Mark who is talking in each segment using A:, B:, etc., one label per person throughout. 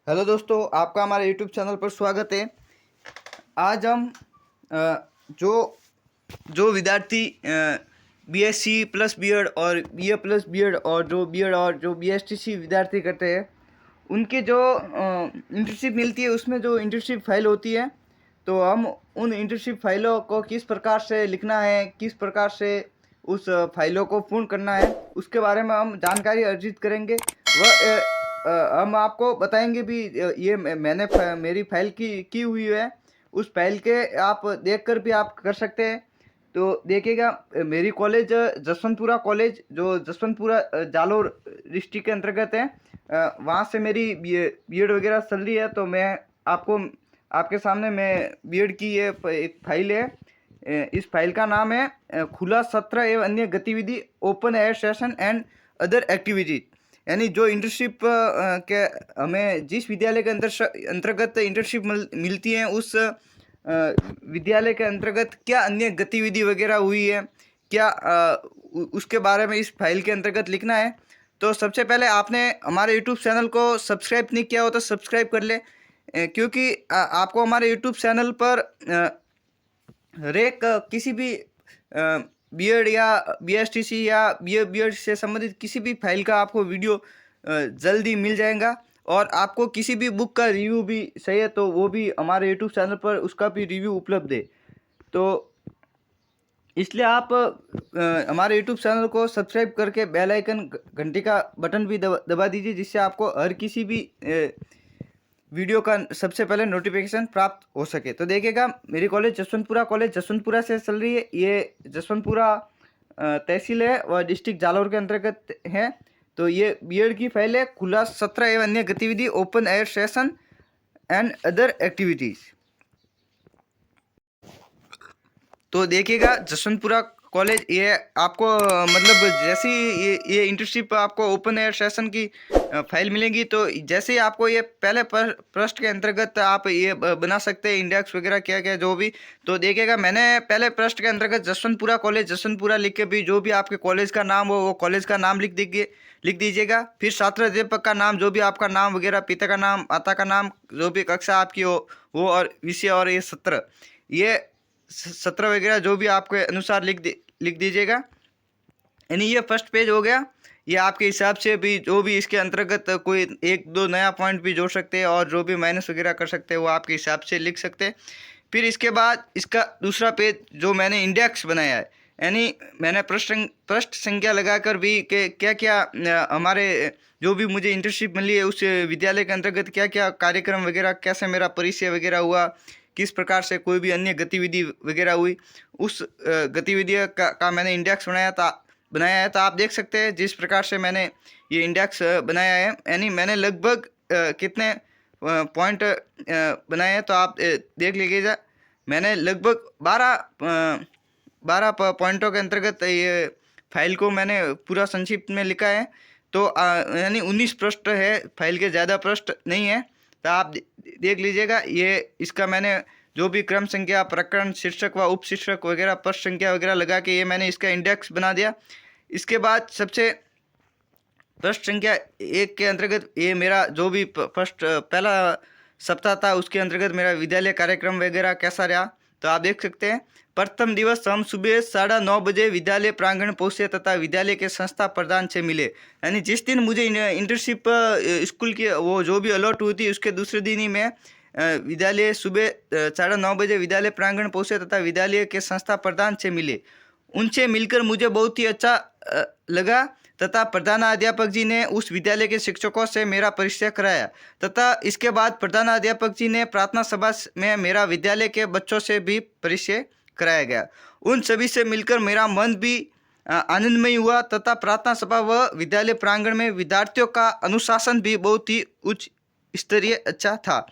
A: Hello दोस्तों, आपका हमारे यूट्यूब चैनल पर स्वागत है। आज हम जो जो विद्यार्थी बीएससी प्लस बीएड और बीए प्लस बीएड और जो बीएड और जो बीएसटीसी विद्यार्थी करते हैं उनके जो इंटर्नशिप मिलती है उसमें जो इंटर्नशिप फाइल होती है, तो हम उन इंटर्नशिप फाइलों को किस प्रकार से लिखना है, किस प्रकार से उस फाइलों को पूर्ण करना है, उसके बारे में हम जानकारी अर्जित करेंगे। वह हम आपको बताएंगे भी ये मैंने मेरी फाइल की हुई है, उस फाइल के आप देखकर भी आप कर सकते हैं। तो देखिएगा, मेरी कॉलेज जसवंतपुरा कॉलेज जो जसवंतपुरा जालोर डिस्ट्रिक्ट के अंतर्गत है, वहाँ से मेरी बीएड वगैरह चल रही है। तो मैं आपको आपके सामने मैं बीएड की ये एक फाइल है। इस फाइल का नाम है खुला सत्र एवं अन्य गतिविधि open air session and other activities, यानी जो इंटर्नशिप के हमें जिस विद्यालय के अंतर्गत इंटर्नशिप मिलती है उस विद्यालय के अंतर्गत क्या अन्य गतिविधि वगैरह हुई है, क्या उसके बारे में इस फाइल के अंतर्गत लिखना है। तो सबसे पहले आपने हमारे यूट्यूब चैनल को सब्सक्राइब नहीं किया हो तो सब्सक्राइब कर ले, क्योंकि आपको हमारे यूट्यूब चैनल पर हर एक किसी भी बीएड या बीएसटीसी या बीएड से संबंधित किसी भी फाइल का आपको वीडियो जल्दी मिल जाएगा। और आपको किसी भी बुक का रिव्यू भी चाहिए तो वो भी हमारे यूट्यूब चैनल पर उसका भी रिव्यू उपलब्ध है। तो इसलिए आप हमारे यूट्यूब चैनल को सब्सक्राइब करके बेल आइकन घंटी का बटन भी दबा दीजिए, जिससे आपको हर किसी भी वीडियो का सबसे पहले नोटिफिकेशन प्राप्त हो सके। तो देखिएगा, मेरी कॉलेज जसवंतपुरा से चल रही है। ये जसवंतपुरा तहसील है और डिस्ट्रिक्ट जालौर के अंतर्गत है। तो ये बीएड की फाइल है, खुला सत्र एवं अन्य गतिविधि open air session and other activities. तो देखिएगा, जसवंतपुरा कॉलेज ये आपको मतलब जैसे ही ये इंटर्नशिप आपको ओपन एयर सेशन की फाइल मिलेगी, तो जैसे ही आपको ये पहले पृष्ठ के अंतर्गत आप ये बना सकते हैं इंडेक्स वगैरह क्या क्या जो भी। तो देखिएगा, मैंने पहले पृष्ठ के अंतर्गत जसवंतपुरा कॉलेज जसवंतपुरा लिख के भी जो भी आपके कॉलेज का नाम हो वो कॉलेज का नाम लिख दीजिएगा। फिर छात्र अध्यापक का नाम, जो भी आपका नाम वगैरह, पिता का नाम, माता का नाम, जो भी कक्षा आपकी हो वो, और विषय और ये सत्र वगैरह जो भी आपके अनुसार लिख दीजिएगा। यानी ये फर्स्ट पेज हो गया। ये आपके हिसाब से भी जो भी इसके अंतर्गत कोई एक दो नया पॉइंट भी जोड़ सकते हैं और जो भी माइनस वगैरह कर सकते हैं वो आपके हिसाब से लिख सकते हैं। फिर इसके बाद इसका दूसरा पेज जो मैंने इंडेक्स बनाया है, यानी मैंने पृष्ठ संख्या लगाकर भी कि क्या क्या हमारे जो भी मुझे इंटर्नशिप मिली है उस विद्यालय के अंतर्गत क्या क्या कार्यक्रम वगैरह, कैसे मेरा परिचय वगैरह हुआ, किस प्रकार से कोई भी अन्य गतिविधि वगैरह हुई, उस गतिविधि का मैंने इंडेक्स बनाया है। तो आप देख सकते हैं जिस प्रकार से मैंने ये इंडेक्स बनाया है, यानी मैंने लगभग कितने पॉइंट बनाए हैं तो आप देख लीजिएगा। मैंने लगभग 12 पॉइंटों के अंतर्गत ये फाइल को मैंने पूरा संक्षिप्त में लिखा है। तो यानी 19 पृष्ठ है, फाइल के ज़्यादा पृष्ठ नहीं है। तो आप देख लीजिएगा, ये इसका मैंने जो भी क्रम संख्या, प्रकरण, शीर्षक व उपशीर्षक वगैरह, पृष्ठ संख्या वगैरह लगा के ये मैंने इसका इंडेक्स बना दिया। इसके बाद सबसे पृष्ठ संख्या 1 के अंतर्गत ये मेरा जो भी पहला सप्ताह था उसके अंतर्गत मेरा विद्यालय कार्यक्रम वगैरह कैसा रहा। तो आप देख सकते हैं, प्रथम दिवस हम सुबह 9:30 बजे विद्यालय प्रांगण पहुँचे तथा विद्यालय के संस्था प्रधान से मिले। यानी जिस दिन मुझे इंटर्नशिप स्कूल की वो जो भी अलॉट हुई थी उसके दूसरे दिन ही मैं विद्यालय सुबह 9:30 बजे विद्यालय प्रांगण पहुँचे तथा विद्यालय के संस्था प्रधान से मिले। उनसे मिलकर मुझे बहुत ही अच्छा लगा तथा प्रधानाध्यापक जी ने उस विद्यालय के शिक्षकों से मेरा परिचय कराया तथा इसके बाद प्रधानाध्यापक जी ने प्रार्थना सभा में मेरा विद्यालय के बच्चों से भी परिचय कराया गया। उन सभी से मिलकर मेरा मन भी आनंदमय हुआ तथा प्रार्थना सभा व विद्यालय प्रांगण में विद्यार्थियों का अनुशासन भी बहुत ही उच्च स्तरीय अच्छा था।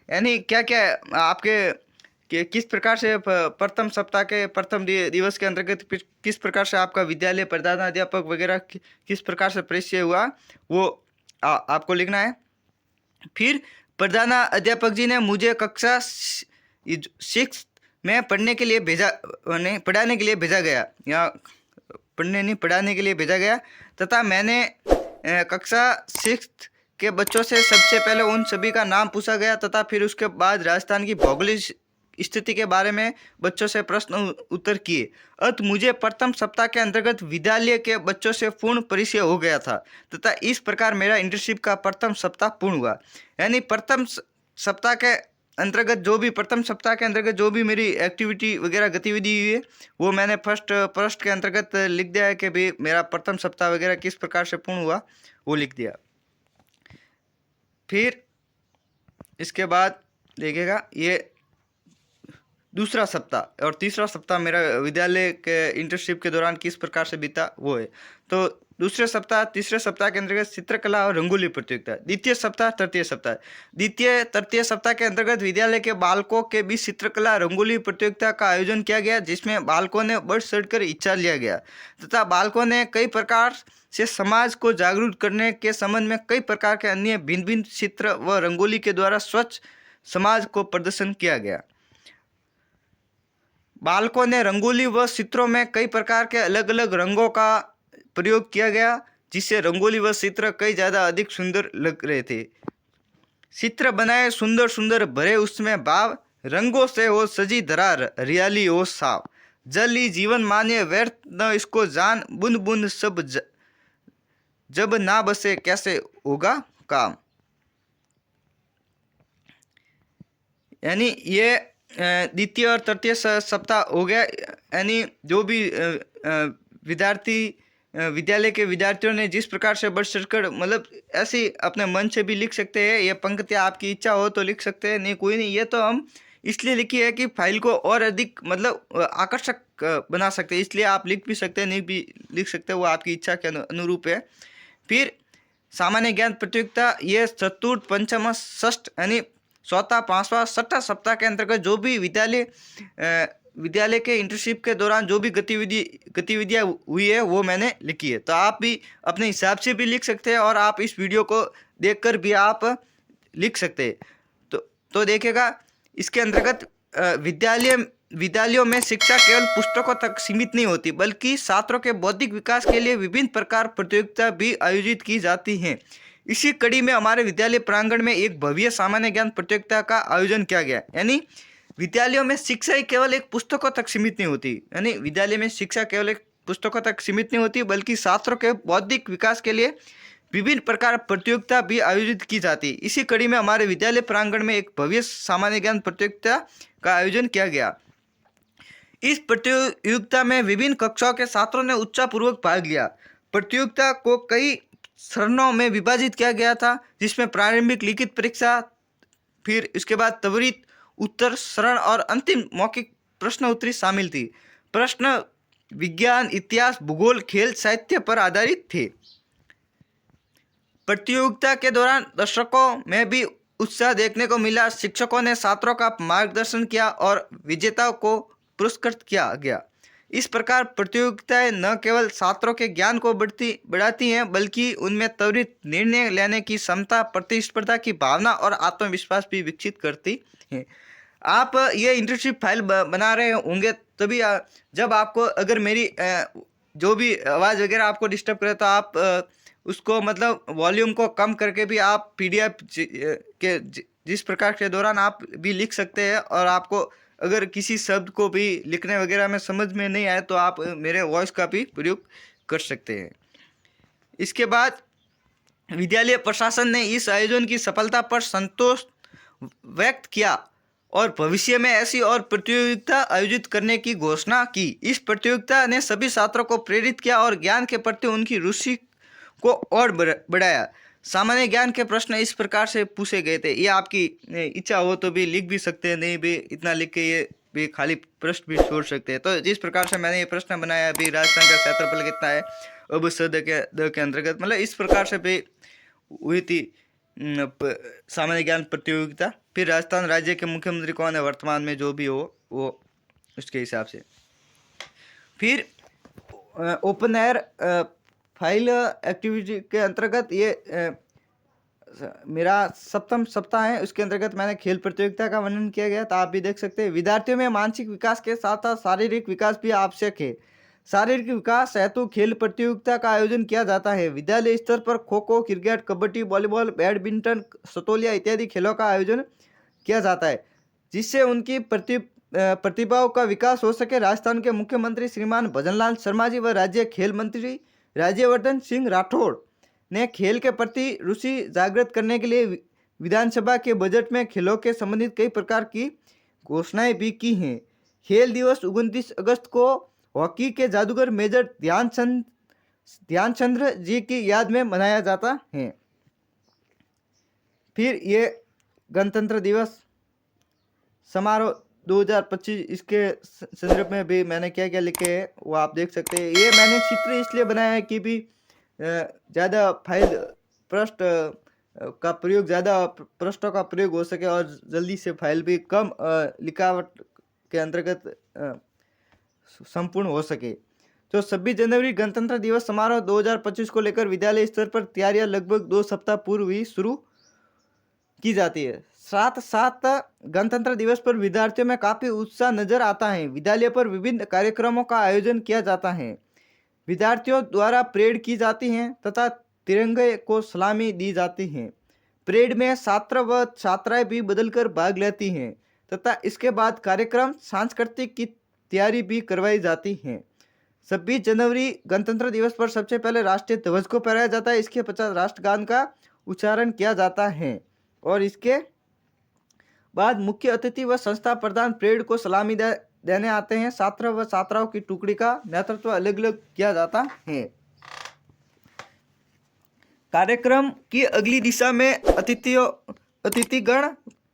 A: यानी क्या क्या आपके कि किस प्रकार से प्रथम सप्ताह के प्रथम दिवस के अंतर्गत किस प्रकार से आपका विद्यालय प्रधानाध्यापक वगैरह किस प्रकार से परिचय हुआ वो आपको लिखना है। फिर प्रधानाध्यापक जी ने मुझे कक्षा 6 में पढ़ने के लिए भेजा गया या पढ़ाने के लिए भेजा गया तथा मैंने कक्षा 6 के बच्चों से सबसे पहले उन सभी का नाम पूछा गया तथा फिर उसके बाद राजस्थान की भौगोलिक स्थिति के बारे में बच्चों से प्रश्न उत्तर किए। अत मुझे प्रथम सप्ताह के अंतर्गत विद्यालय के बच्चों से पूर्ण परिचय हो गया था तथा इस प्रकार मेरा इंटर्नशिप का प्रथम सप्ताह पूर्ण हुआ। यानी सप्ताह के प्रथम सप्ताह के अंतर्गत जो भी मेरी एक्टिविटी वगैरह गतिविधि हुई है वो मैंने फर्स्ट के अंतर्गत लिख दिया है कि भाई मेरा प्रथम सप्ताह वगैरह किस प्रकार से पूर्ण हुआ वो लिख दिया। फिर इसके बाद देखिएगा ये दूसरा सप्ताह और तीसरा सप्ताह मेरा विद्यालय के इंटर्नशिप के दौरान किस प्रकार से बीता वो है। तो तीसरे सप्ताह के अंतर्गत चित्रकला और रंगोली प्रतियोगिता। द्वितीय तृतीय सप्ताह के अंतर्गत विद्यालय के बालकों के बीच चित्रकला रंगोली प्रतियोगिता का आयोजन किया गया जिसमें बालकों ने बढ़ चढ़कर हिस्सा लिया गया तथा बालकों ने कई प्रकार से समाज को जागरूक करने के संबंध में कई प्रकार के अन्य भिन्न भिन्न चित्र व रंगोली के द्वारा स्वच्छ समाज को प्रदर्शन किया गया। बालकों ने रंगोली व चित्रों में कई प्रकार के अलग अलग रंगों का प्रयोग किया गया जिससे रंगोली व चित्र कई ज़्यादा अधिक सुंदर लग रहे थे। चित्र बनाए सुंदर सुंदर भरे उसमें भाव, रंगों से हो सजी धरा हरियाली हो साफ, जल ही जीवन माने व्यर्थ न इसको जान, बुन बुन सब जब ना बसे कैसे होगा काम। यानी ये द्वितीय और तृतीय सप्ताह हो गया। यानी जो भी विद्यालय के विद्यार्थियों ने जिस प्रकार से बढ़ चढ़कर मतलब ऐसे अपने मन से भी लिख सकते हैं, ये पंक्तियाँ आपकी इच्छा हो तो लिख सकते हैं, नहीं कोई नहीं, ये तो हम इसलिए लिखी है कि फाइल को और अधिक मतलब आकर्षक बना सकते हैं, इसलिए आप लिख भी सकते हैं नहीं भी लिख सकते हैं, वो आपकी इच्छा के अनुरूप है। फिर सामान्य ज्ञान प्रतियोगिता, ये चतुर्थ पंचम षष्ठ यानी चौथा पांचवा छठा सप्ताह के अंतर्गत जो भी विद्यालय के इंटर्नशिप के दौरान जो भी गतिविधियां हुई है वो मैंने लिखी है। तो आप भी अपने हिसाब से भी लिख सकते हैं और आप इस वीडियो को देखकर भी आप लिख सकते हैं। तो देखिएगा इसके अंतर्गत विद्यालयों में शिक्षा केवल पुस्तकों तक सीमित नहीं होती बल्कि छात्रों के बौद्धिक विकास के लिए विभिन्न प्रकार प्रतियोगिता भी आयोजित की जाती हैं। इसी कड़ी में हमारे विद्यालय प्रांगण में एक भव्य सामान्य ज्ञान प्रतियोगिता का आयोजन किया गया। यानी विद्यालयों में शिक्षा ही केवल एक पुस्तकों तक सीमित नहीं होती, यानी विद्यालय में शिक्षा केवल एक पुस्तकों तक सीमित नहीं होती बल्कि छात्रों के बौद्धिक विकास के लिए विभिन्न प्रकार प्रतियोगिता भी आयोजित की जाती। इसी कड़ी में हमारे विद्यालय प्रांगण में एक भव्य सामान्य ज्ञान प्रतियोगिता का आयोजन किया गया। इस प्रतियोगिता में विभिन्न कक्षाओं के छात्रों ने उत्साहपूर्वक भाग लिया। प्रतियोगिता को कई चरणों में विभाजित किया गया था जिसमें प्रारंभिक लिखित परीक्षा, फिर इसके बाद त्वरित उत्तर चरण और अंतिम मौखिक प्रश्न उत्तरी शामिल थी। प्रश्न विज्ञान, इतिहास, भूगोल, खेल, साहित्य पर आधारित थे। प्रतियोगिता के दौरान दर्शकों में भी उत्साह देखने को मिला। शिक्षकों ने छात्रों का मार्गदर्शन किया और विजेताओं को पुरस्कृत किया गया। इस प्रकार प्रतियोगिताएं न केवल छात्रों के ज्ञान को बढ़ाती हैं बल्कि उनमें त्वरित निर्णय लेने की क्षमता, प्रतिस्पर्धा की भावना और आत्मविश्वास भी विकसित करती हैं। आप ये इंटर्नशिप फाइल बना रहे होंगे तभी जब आपको अगर मेरी जो भी आवाज़ वगैरह आपको डिस्टर्ब करे तो आप उसको मतलब वॉल्यूम को कम करके भी आप PDF के जिस प्रकार के दौरान आप भी लिख सकते हैं। और आपको अगर किसी शब्द को भी लिखने वगैरह में समझ में नहीं आए तो आप मेरे वॉइस का भी प्रयोग कर सकते हैं। इसके बाद विद्यालय प्रशासन ने इस आयोजन की सफलता पर संतोष व्यक्त किया और भविष्य में ऐसी और प्रतियोगिता आयोजित करने की घोषणा की। इस प्रतियोगिता ने सभी छात्रों को प्रेरित किया और ज्ञान के प्रति उनकी रुचि को और बढ़ाया। सामान्य ज्ञान के प्रश्न इस प्रकार से पूछे गए थे, ये आपकी इच्छा हो तो भी लिख भी सकते हैं, नहीं भी इतना लिख के ये भी खाली प्रश्न भी छोड़ सकते हैं। तो जिस प्रकार से मैंने ये प्रश्न बनाया अभी, राजस्थान का क्षेत्रफल कितना है अब सद के अंतर्गत, मतलब इस प्रकार से भी हुई थी सामान्य ज्ञान प्रतियोगिता। फिर राजस्थान राज्य के मुख्यमंत्री कौन है वर्तमान में, जो भी हो वो उसके हिसाब से। फिर ओपन एयर फाइल एक्टिविटी के अंतर्गत ये मेरा सप्तम सप्ताह है, उसके अंतर्गत मैंने खेल प्रतियोगिता का वर्णन किया गया, तो आप भी देख सकते हैं। विद्यार्थियों में मानसिक विकास के साथ साथ शारीरिक विकास भी आवश्यक है। शारीरिक विकास हेतु खेल प्रतियोगिता का आयोजन किया जाता है। विद्यालय स्तर पर kho kho, cricket, kabaddi, volleyball, badminton, सतोलिया इत्यादि खेलों का आयोजन किया जाता है, जिससे उनकी प्रतिभाओं का विकास हो सके। राजस्थान के मुख्यमंत्री श्रीमान भजनलाल शर्मा जी व राज्य खेल मंत्री राज्यवर्धन सिंह राठौड़ ने खेल के प्रति रुचि जागृत करने के लिए विधानसभा के बजट में खेलों के संबंधित कई प्रकार की घोषणाएं भी की हैं। खेल दिवस 29 अगस्त को हॉकी के जादूगर मेजर ध्यानचंद्र जी की याद में मनाया जाता है। फिर ये गणतंत्र दिवस समारोह 2025, इसके संदर्भ में भी मैंने क्या क्या लिखे हैं वो आप देख सकते हैं। ये मैंने चित्र इसलिए बनाया है कि भी ज़्यादा फाइल पृष्ठ का प्रयोग, ज़्यादा पृष्ठों का प्रयोग हो सके और जल्दी से फाइल भी कम लिखावट के अंतर्गत संपूर्ण हो सके। तो 26 जनवरी गणतंत्र दिवस समारोह 2025 को लेकर विद्यालय स्तर पर तैयारियां लगभग 2 सप्ताह पूर्व ही शुरू की जाती है। साथ साथ गणतंत्र दिवस पर विद्यार्थियों में काफ़ी उत्साह नजर आता है। विद्यालय पर विभिन्न कार्यक्रमों का आयोजन किया जाता है। विद्यार्थियों द्वारा परेड की जाती है तथा तिरंगे को सलामी दी जाती है। परेड में छात्र व छात्राएं भी बदलकर भाग लेती हैं तथा इसके बाद कार्यक्रम सांस्कृतिक की तैयारी भी करवाई जाती है। 26 जनवरी गणतंत्र दिवस पर सबसे पहले राष्ट्रीय ध्वज को फहराया जाता है। इसके पश्चात राष्ट्रगान का उच्चारण किया जाता है और इसके बाद मुख्य अतिथि व संस्था प्रधान परेड को सलामी देने आते हैं। छात्र व छात्राओं की टुकड़ी का नेतृत्व अलग अलग किया जाता है। कार्यक्रम की अगली दिशा में अतिथिगण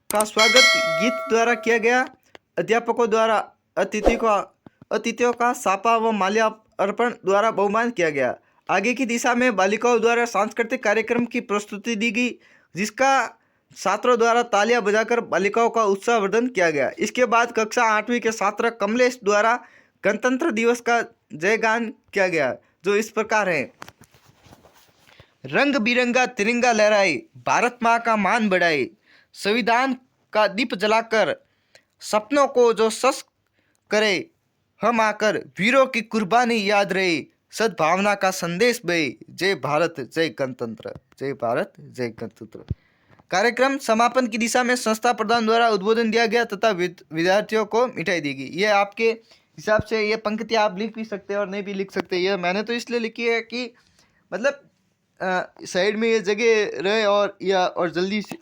A: का स्वागत गीत द्वारा किया गया। अध्यापकों द्वारा अतिथियों का सापा व माल्यार्पण द्वारा बहुमान किया गया। आगे की दिशा में बालिकाओं द्वारा सांस्कृतिक कार्यक्रम की प्रस्तुति दी गई, जिसका छात्रों द्वारा तालियां बजाकर बालिकाओं का उत्साहवर्धन किया गया। इसके बाद कक्षा 8वीं के छात्र कमलेश द्वारा गणतंत्र दिवस का जयगान किया गया, जो इस प्रकार है। रंग बिरंगा तिरंगा लहराए, भारत माँ का मान बढ़ाए, संविधान का दीप जलाकर सपनों को जो सशक्त करे, हम आकर वीरों की कुर्बानी याद रहे, सद्भावना का संदेश बहे, जय भारत जय गणतंत्र, जय भारत जय गणतंत्र। कार्यक्रम समापन की दिशा में संस्था प्रधान द्वारा उद्बोधन दिया गया तथा विद्यार्थियों को मिठाई दी गई। ये आपके हिसाब से ये पंक्ति आप लिख भी सकते हैं और नहीं भी लिख सकते। ये मैंने तो इसलिए लिखी है कि मतलब साइड में ये जगह रहे और जल्दी से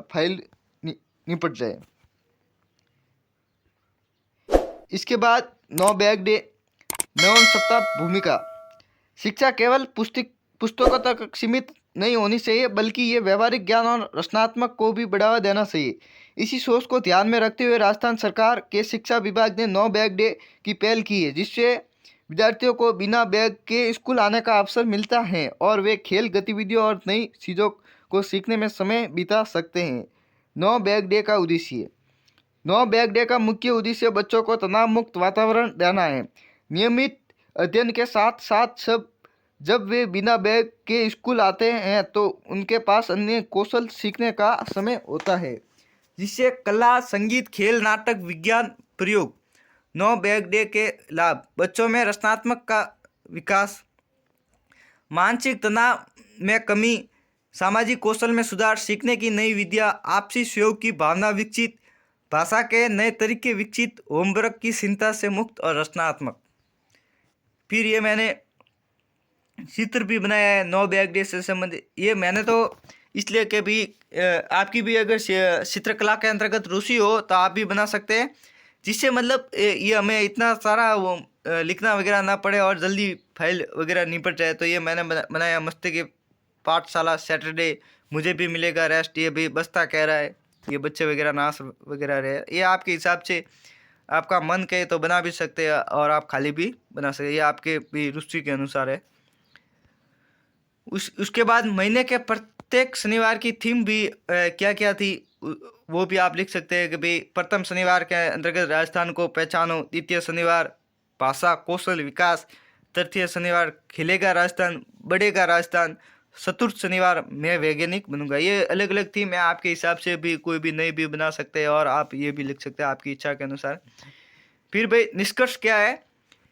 A: फाइल निपट जाए। इसके बाद नो बैग डे, नवम सप्ताह भूमिका। शिक्षा केवल पुस्तकों तक सीमित नहीं होनी चाहिए, बल्कि ये व्यवहारिक ज्ञान और रचनात्मक को भी बढ़ावा देना चाहिए। इसी सोच को ध्यान में रखते हुए राजस्थान सरकार के शिक्षा विभाग ने नो बैग डे की पहल की है, जिससे विद्यार्थियों को बिना बैग के स्कूल आने का अवसर मिलता है और वे खेल गतिविधियों और नई चीज़ों को सीखने में समय बिता सकते हैं। नो बैग डे का उद्देश्य। नो बैग डे का मुख्य उद्देश्य बच्चों को तनाव मुक्त वातावरण देना है। नियमित अध्ययन के साथ साथ जब वे बिना बैग के स्कूल आते हैं तो उनके पास अन्य कौशल सीखने का समय होता है, जिससे कला, संगीत, खेल, नाटक, विज्ञान प्रयोग। नो बैग डे के लाभ: बच्चों में रचनात्मक का विकास, मानसिक तनाव में कमी, सामाजिक कौशल में सुधार, सीखने की नई विद्या, आपसी सहयोग की भावना विकसित, भाषा के नए तरीके विकसित, होमवर्क की चिंता से मुक्त और रचनात्मक। फिर ये मैंने चित्र भी बनाया है नो बैग डे से संबंधित। ये मैंने तो इसलिए कि भी आपकी भी अगर चित्रकला के अंतर्गत रुचि हो तो आप भी बना सकते हैं, जिससे मतलब ये हमें इतना सारा वो लिखना वगैरह ना पड़े और जल्दी फाइल वगैरह निपट जाए। तो ये मैंने बनाया। मस्ती की पाठशाला सैटरडे, मुझे भी मिलेगा रेस्ट, ये भी बस्ता कह रहा है, ये बच्चे वगैरह नाच वगैरह रहे। ये आपके हिसाब से आपका मन कहे तो बना भी सकते हैं और आप खाली भी बना सकते हैं, ये आपके भी रुचि के अनुसार है। उसके बाद महीने के प्रत्येक शनिवार की थीम भी क्या क्या थी वो भी आप लिख सकते हैं कि भाई प्रथम शनिवार के अंतर्गत राजस्थान को पहचानो, द्वितीय शनिवार भाषा कौशल विकास, तृतीय शनिवार खिलेगा राजस्थान, बढ़ेगा राजस्थान, चतुर्थ शनिवार मैं वैज्ञानिक बनूंगा। ये अलग अलग थीम है, आपके हिसाब से भी कोई भी नई भी बना सकते हैं और आप ये भी लिख सकते हैं आपकी इच्छा के अनुसार। फिर भाई निष्कर्ष क्या है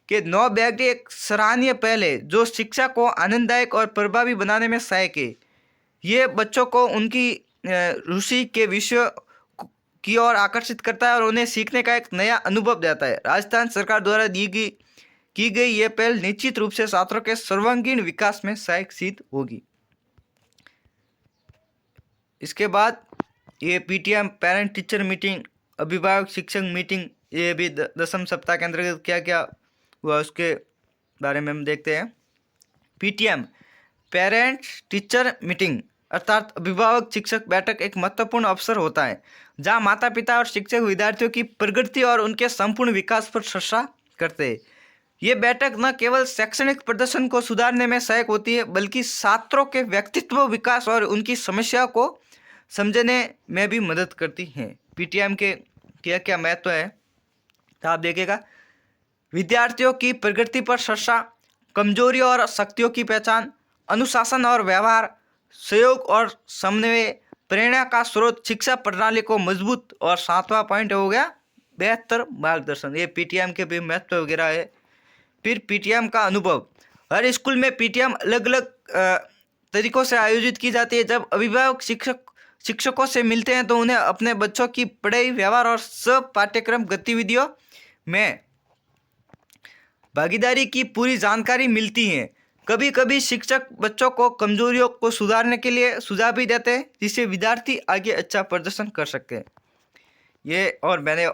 A: कि नो बैगडी एक सराहनीय पहल है जो शिक्षा को आनंददायक और प्रभावी बनाने में सहायक है। ये बच्चों को उनकी रुचि के विषय की ओर आकर्षित करता है और उन्हें सीखने का एक नया अनुभव देता है। राजस्थान सरकार द्वारा की गई ये पहल निश्चित रूप से छात्रों के सर्वांगीण विकास में सहायक सिद्ध होगी। इसके बाद ये पीटीएम पेरेंट टीचर मीटिंग, अभिभावक शिक्षक मीटिंग, ये भी 10वें सप्ताह के अंतर्गत क्या क्या हुआ उसके बारे में हम देखते हैं। पीटीएम पेरेंट टीचर मीटिंग अर्थात अभिभावक शिक्षक बैठक एक महत्वपूर्ण अवसर होता है जहां माता पिता और शिक्षक विद्यार्थियों की प्रगति और उनके संपूर्ण विकास पर चर्चा करते हैं। ये बैठक न केवल शैक्षणिक प्रदर्शन को सुधारने में सहायक होती है बल्कि छात्रों के व्यक्तित्व विकास और उनकी समस्या को समझने में भी मदद करती हैं। पीटीएम के क्या क्या महत्व है तो आप देखिएगा। विद्यार्थियों की प्रगति पर चर्चा, कमजोरियों और शक्तियों की पहचान, अनुशासन और व्यवहार, सहयोग और समन्वय, प्रेरणा का स्रोत, शिक्षा प्रणाली को मजबूत, और 7वां पॉइंट हो गया बेहतर मार्गदर्शन। ये पीटीएम के भी महत्व वगैरह है। फिर पीटीएम का अनुभव, हर स्कूल में पीटीएम अलग अलग तरीकों से आयोजित की जाती है। जब अभिभावक शिक्षकों से मिलते हैं तो उन्हें अपने बच्चों की पढ़ाई, व्यवहार और सब पाठ्यक्रम गतिविधियों में भागीदारी की पूरी जानकारी मिलती है। कभी कभी शिक्षक बच्चों को कमजोरियों को सुधारने के लिए सुझाव भी देते हैं जिससे विद्यार्थी आगे अच्छा प्रदर्शन कर सकते हैं। मैंने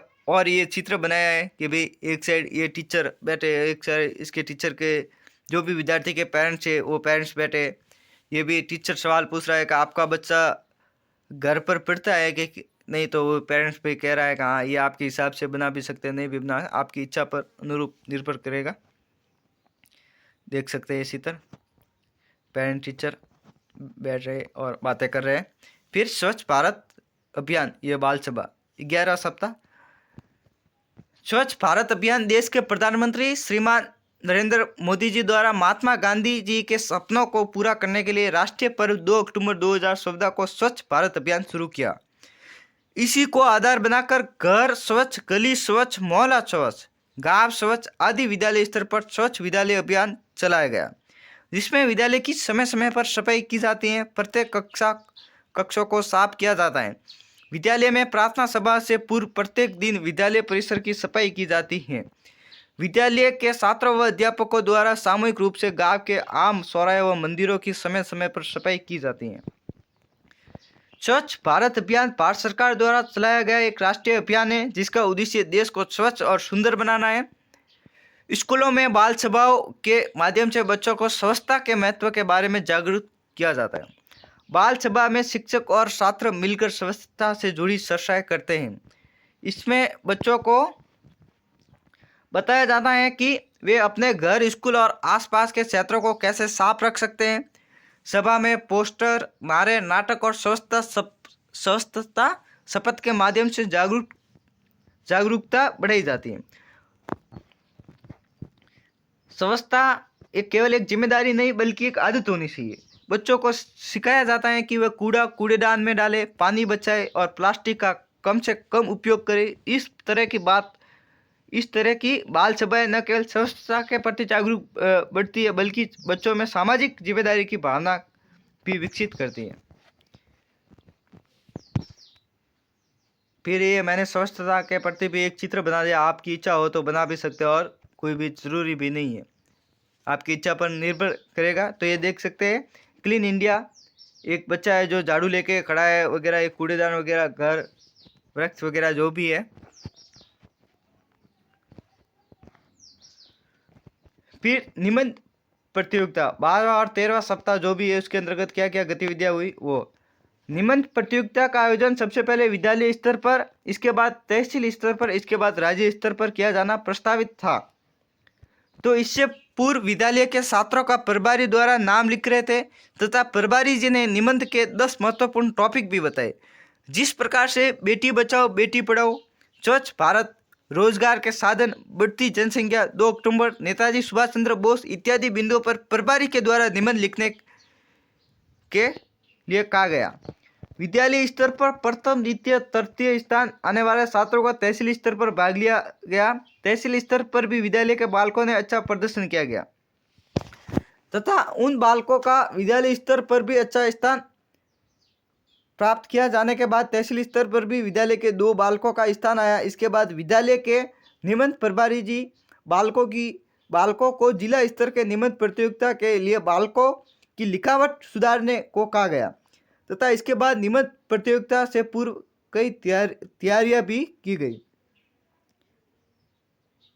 A: ये चित्र बनाया है कि भाई एक साइड ये टीचर बैठे, एक साइड इसके टीचर के जो भी विद्यार्थी के पेरेंट्स है वो पेरेंट्स बैठे। ये भी टीचर सवाल पूछ रहा है कि आपका बच्चा घर पर पढ़ता है कि नहीं, तो वो पेरेंट्स पे कह रहा है कि हाँ ये आपके हिसाब से बना भी सकते हैं, नहीं भी बना, आपकी इच्छा पर अनुरूप निर्भर करेगा। देख सकते हैं इसी तरह पेरेंट टीचर बैठ रहे और बातें कर रहे हैं। फिर स्वच्छ भारत अभियान, ये बाल सभा 11वां सप्ताह। स्वच्छ भारत अभियान देश के प्रधानमंत्री श्रीमान नरेंद्र मोदी जी द्वारा महात्मा गांधी जी के सपनों को पूरा करने के लिए राष्ट्रीय पर्व 2 अक्टूबर 2014 को स्वच्छ भारत अभियान शुरू किया। इसी को आधार बनाकर घर स्वच्छ, गली स्वच्छ, मोहल्ला स्वच्छ, गांव स्वच्छ आदि विद्यालय स्तर पर स्वच्छ विद्यालय अभियान चलाया गया, जिसमें विद्यालय की समय समय पर सफाई की जाती है। प्रत्येक कक्षों को साफ किया जाता है। विद्यालय में प्रार्थना सभा से पूर्व प्रत्येक दिन विद्यालय परिसर की सफाई की जाती है। विद्यालय के छात्रों व अध्यापकों द्वारा सामूहिक रूप से गांव के आम चौराहे व मंदिरों की समय समय पर सफाई की जाती है। स्वच्छ भारत अभियान भारत सरकार द्वारा चलाया गया एक राष्ट्रीय अभियान है जिसका उद्देश्य देश को स्वच्छ और सुंदर बनाना है। स्कूलों में बाल सभाओं के माध्यम से बच्चों को स्वच्छता के महत्व के बारे में जागरूक किया जाता है। बाल सभा में शिक्षक और छात्र मिलकर स्वच्छता से जुड़ी चर्चाएं करते हैं। इसमें बच्चों को बताया जाता है कि वे अपने घर, स्कूल और आसपास के क्षेत्रों को कैसे साफ रख सकते हैं। सभा में पोस्टर, नारे, नाटक और स्वच्छता शपथ के माध्यम से जागरूकता बढ़ाई जाती है। स्वच्छता केवल एक जिम्मेदारी नहीं बल्कि एक आदत होनी चाहिए। बच्चों को सिखाया जाता है कि वह कूड़ा कूड़ेदान में डाले, पानी बचाए और प्लास्टिक का कम से कम उपयोग करे। इस तरह की बाल सभाएं न केवल स्वच्छता के प्रति जागरूक बढ़ती है बल्कि बच्चों में सामाजिक जिम्मेदारी की भावना भी विकसित करती है। फिर ये मैंने स्वच्छता के प्रति भी एक चित्र बना दिया। आपकी इच्छा हो तो बना भी सकते हो और कोई भी जरूरी भी नहीं है, आपकी इच्छा पर निर्भर करेगा। तो ये देख सकते हैं क्लीन इंडिया, एक बच्चा है जो झाड़ू लेके खड़ा है वगैरह, एक कूड़ेदान वगैरह, घर, वृक्ष वगैरह जो भी है। फिर निबंध प्रतियोगिता 12वां और 13वां सप्ताह जो भी है उसके अंतर्गत क्या क्या गतिविधियां हुई वो। निबंध प्रतियोगिता का आयोजन सबसे पहले विद्यालय स्तर पर, इसके बाद तहसील स्तर पर, इसके बाद राज्य स्तर पर किया जाना प्रस्तावित था। तो इससे पूर्व विद्यालय के छात्रों का प्रभारी द्वारा नाम लिख रहे थे तथा प्रभारी जी ने निबंध के 10 महत्वपूर्ण टॉपिक भी बताए, जिस प्रकार से बेटी बचाओ बेटी पढ़ाओ, स्वच्छ भारत, रोजगार के साधन, बढ़ती जनसंख्या, 2 अक्टूबर, नेताजी सुभाष चंद्र बोस इत्यादि बिंदुओं पर प्रभारी के द्वारा निबंध लिखने के लिए कहा गया। विद्यालय स्तर पर प्रथम द्वितीय तृतीय स्थान आने वाले छात्रों का तहसील स्तर पर भाग लिया गया। तहसील स्तर पर भी विद्यालय के बालकों ने अच्छा प्रदर्शन किया गया तथा उन बालकों का विद्यालय स्तर पर भी अच्छा स्थान प्राप्त किया जाने के बाद तहसील स्तर पर भी विद्यालय के 2 बालकों का स्थान आया। इसके बाद विद्यालय के निबंध प्रभारी जी बालकों को जिला स्तर के निबंध प्रतियोगिता के लिए बालकों की लिखावट सुधारने को कहा गया तथा इसके बाद निबंध प्रतियोगिता से पूर्व कई तैयारियां भी की गई।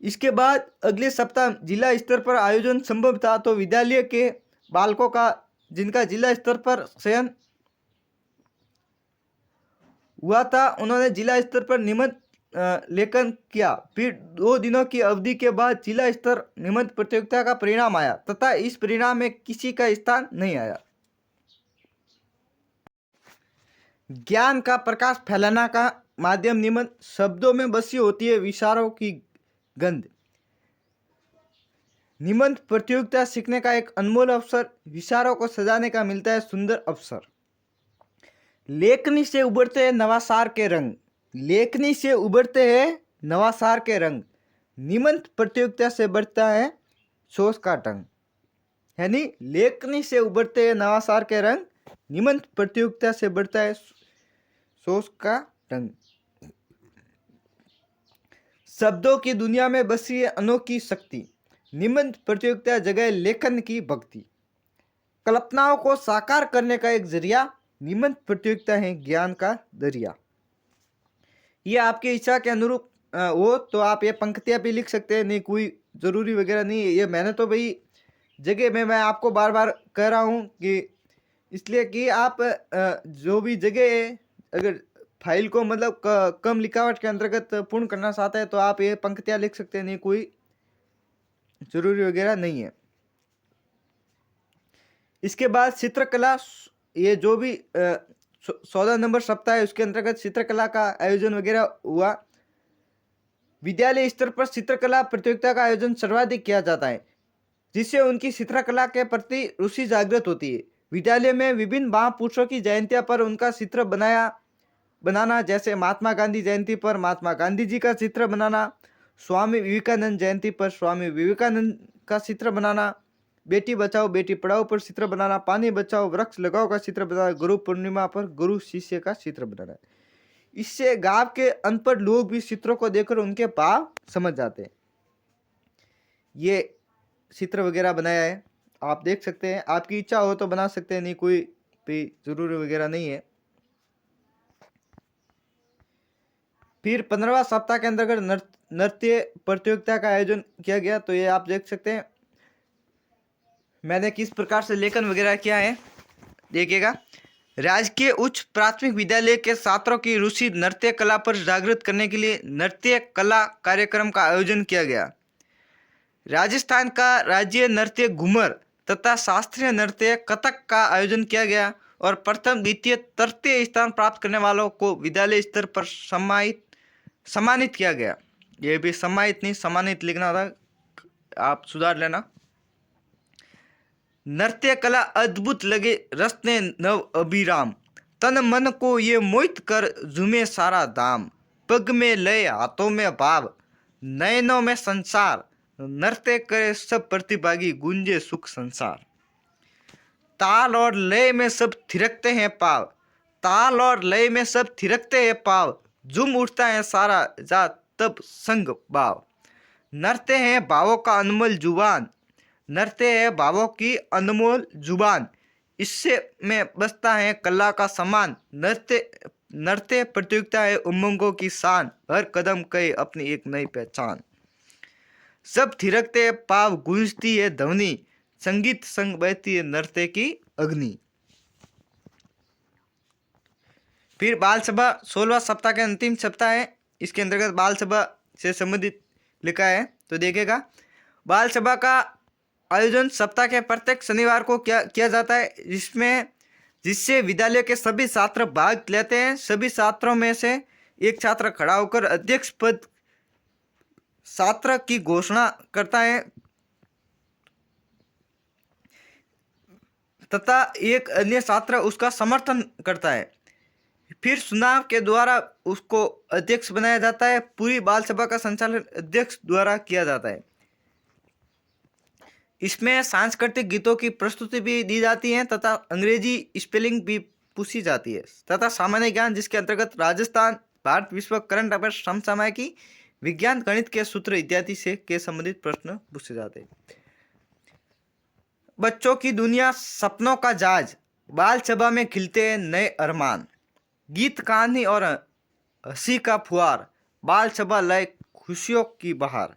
A: इसके बाद अगले सप्ताह जिला स्तर पर आयोजन संभव था तो विद्यालय के बालकों का जिनका जिला स्तर पर चयन हुआ था उन्होंने जिला स्तर पर निबंध लेखन किया। फिर 2 दिनों की अवधि के बाद जिला स्तर निबंध प्रतियोगिता का परिणाम आया तथा इस परिणाम में किसी का स्थान नहीं आया। ज्ञान का प्रकाश फैलाना का माध्यम निबंध शब्दों में बसी होती है विचारों की गंध। निबंध प्रतियोगिता सीखने का एक अनमोल अवसर, विचारों को सजाने का मिलता है सुंदर अवसर। लेखनी से उभरते हैं नवाचार के रंग, लेखनी से उभरते हैं नवाचार के रंग, निबंध प्रतियोगिता से बढ़ता है सोच का ढंग। यानी लेखनी से उभरते हैं नवाचार के रंग, निबंध प्रतियोगिता से बढ़ता है सोच का ढंग। शब्दों की दुनिया में बसी है अनोखी शक्ति, निबंध प्रतियोगिता जगह लेखन की भक्ति। कल्पनाओं को साकार करने का एक जरिया, निबंध प्रतियोगिता है ज्ञान का दरिया। ये आपकी इच्छा के अनुरूप हो तो आप ये पंक्तियाँ भी लिख सकते हैं, नहीं कोई ज़रूरी वगैरह नहीं है। ये मैंने तो भाई जगह में मैं आपको बार बार कह रहा हूँ कि इसलिए कि आप जो भी जगह है अगर फाइल को मतलब कम लिखावट के अंतर्गत पूर्ण करना चाहते हैं तो आप ये पंक्तियाँ लिख सकते हैं, नहीं कोई ज़रूरी वगैरह नहीं है। इसके बाद चित्रकला, ये जो भी 14 नंबर सप्ताह है उसके अंतर्गत चित्रकला का आयोजन वगैरह हुआ। विद्यालय स्तर पर चित्रकला प्रतियोगिता का आयोजन सर्वाधिक किया जाता है जिससे उनकी चित्रकला के प्रति रुचि जागृत होती है। विद्यालय में विभिन्न महापुरुषों की जयंतियों पर उनका चित्र बनाना, जैसे महात्मा गांधी जयंती पर महात्मा गांधी जी का चित्र बनाना, स्वामी विवेकानंद जयंती पर स्वामी विवेकानंद का चित्र बनाना, बेटी बचाओ बेटी पढ़ाओ पर चित्र बनाना, पानी बचाओ वृक्ष लगाओ का चित्र बनाना, गुरु पूर्णिमा पर गुरु शिष्य का चित्र बनाना। इससे गांव के अनपढ़ लोग भी चित्रों को देखकर उनके भाव समझ जाते हैं। ये चित्र वगैरह बनाया है, आप देख सकते हैं, आपकी इच्छा हो तो बना सकते हैं, नहीं कोई भी जरूरी वगैरह नहीं है। फिर 15वां सप्ताह के अंतर्गत नृत्य प्रतियोगिता का आयोजन किया गया, तो ये आप देख सकते हैं मैंने किस प्रकार से लेखन वगैरह किया है, देखिएगा। राजकीय उच्च प्राथमिक विद्यालय के छात्रों की रुचि नृत्य कला पर जागृत करने के लिए नृत्य कला कार्यक्रम का आयोजन किया गया। राजस्थान का राज्य नृत्य घूमर तथा शास्त्रीय नृत्य कथक का आयोजन किया गया और प्रथम द्वितीय तृतीय स्थान प्राप्त करने वालों को विद्यालय स्तर पर सम्मानित किया गया। ये भी सम्मानित नहीं सम्मानित लिखना था, आप सुधार लेना। नृत्य कला अद्भुत लगे रस ने नव अभिराम, तन मन को ये मोहित कर झूमे सारा धाम। पग में लय हाथों में भाव, नयनों में संसार, नृत्य करे सब प्रतिभागी गूंजे सुख संसार। ताल और लय में सब थिरकते हैं पाव, ताल और लय में सब थिरकते हैं पाव, झूम उठता है सारा जा तब संग भाव। नृत्य है भावों का अनमोल जुबान, नृत्य है भावों की अनमोल जुबान, इससे में बसता है कला का समान। नृत्य प्रतियोगिता है उमंगों की शान, हर कदम कहे अपनी एक नई पहचान। सब थिरकते पाव गूंजती है ध्वनि, संगीत संग बहती है नृत्य की अग्नि। फिर बाल सभा 16वां सप्ताह के अंतिम सप्ताह है, इसके अंतर्गत बाल सभा से संबंधित लिखा है, तो देखिएगा। बाल सभा का आयोजन सप्ताह के प्रत्येक शनिवार को किया जाता है, जिससे विद्यालय के सभी छात्र भाग लेते हैं। सभी छात्रों में से एक छात्र खड़ा होकर अध्यक्ष पद छात्र की घोषणा करता है तथा एक अन्य छात्र उसका समर्थन करता है। फिर चुनाव के द्वारा उसको अध्यक्ष बनाया जाता है। पूरी बाल सभा का संचालन अध्यक्ष द्वारा किया जाता है। इसमें सांस्कृतिक गीतों की प्रस्तुति भी दी जाती है तथा अंग्रेजी स्पेलिंग भी पूछी जाती है तथा सामान्य ज्ञान, जिसके अंतर्गत राजस्थान, भारत, विश्व, करंट अफेयर्स, समसामयिकी, विज्ञान, गणित के सूत्र इत्यादि से के संबंधित प्रश्न पूछे जाते हैं। बच्चों की दुनिया, सपनों का जहाज, बाल सभा में खिलते हैं नए अरमान, गीत, कहानी और हंसी का फुहार, बाल सभा लाए खुशियों की बहार,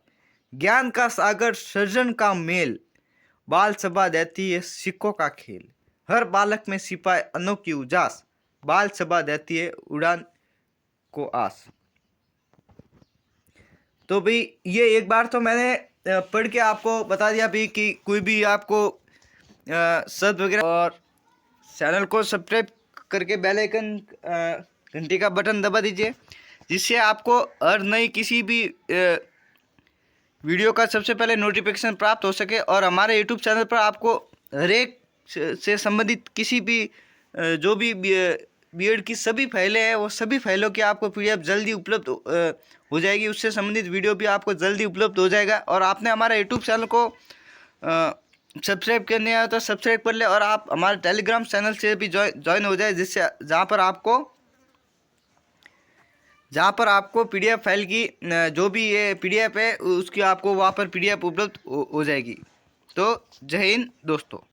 A: ज्ञान का सागर, सृजन का मेल, बाल सभा देती है सिक्कों का खेल, हर बालक में सिपाही अनोखी उजास, बाल सभा देती है उड़ान को आस। तो भाई ये एक बार तो मैंने पढ़ के आपको बता दिया भी कि कोई भी आपको शब्द वगैरह, और चैनल को सब्सक्राइब करके बेल आइकन घंटी का बटन दबा दीजिए, जिससे आपको हर नई किसी भी वीडियो का सबसे पहले नोटिफिकेशन प्राप्त हो सके। और हमारे यूट्यूब चैनल पर आपको हर एक से संबंधित किसी भी जो भी बीएड की सभी फाइलें हैं, वो सभी फाइलों की आपको पीडीएफ जल्दी उपलब्ध हो जाएगी। उससे संबंधित वीडियो भी आपको जल्दी उपलब्ध हो जाएगा। और आपने हमारे यूट्यूब चैनल को सब्सक्राइब करने आया तो सब्सक्राइब कर ले, और आप हमारे टेलीग्राम चैनल से भी ज्वाइन हो जाए, जिससे जहाँ पर आपको पीडीएफ फाइल की जो भी ये पीडीएफ है उसकी आपको वहाँ पर पीडीएफ उपलब्ध हो जाएगी। तो जय हिंद दोस्तों।